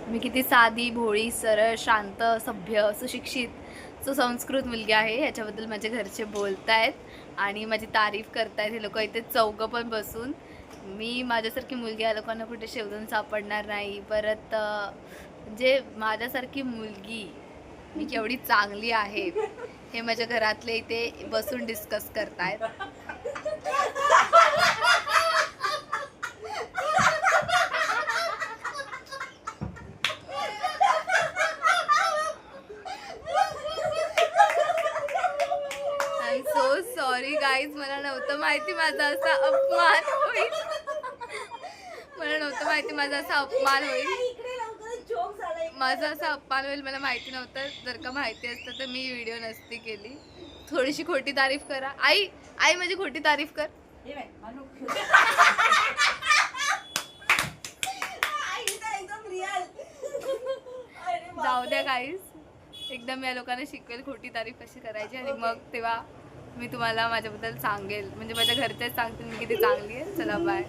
मी किती साधी, भोळी, सरळ, शांत, सभ्य, सुशिक्षित, सुसंस्कृत मुलगी आहे ह्याच्याबद्दल माझे घरचे बोलतायत आणि माझी तारीफ करतायत हे लोक इथे चौघं पण बसून. मी माझ्यासारखी मुलगी या लोकांना कुठे शोधून सापडणार नाही. परत म्हणजे माझ्यासारखी मुलगी मी केवढी चांगली आहे हे माझ्या घरातले इथे बसून डिस्कस करतायत. I am so sorry guys, मला नव्हतं माहिती माझा असा अपमान होईल. मला नव्हतं माहिती माझा असा अपमान होईल. माझा असा अपमान होईल मला माहिती नव्हतं. जर का माहिती असतं तर मी व्हिडिओ नसती केली. थोडीशी खोटी तारीफ करा. आई आई माझी खोटी तारीफ कर. जाऊ द्या गाईज, एकदम या लोकांना शिकवेल खोटी तारीफ कशी करायची आणि मग तेव्हा मी तुम्हाला माझ्याबद्दल सांगेल. म्हणजे माझ्या घरचेच सांगतील मी किती चांगली आहे. चला बाय.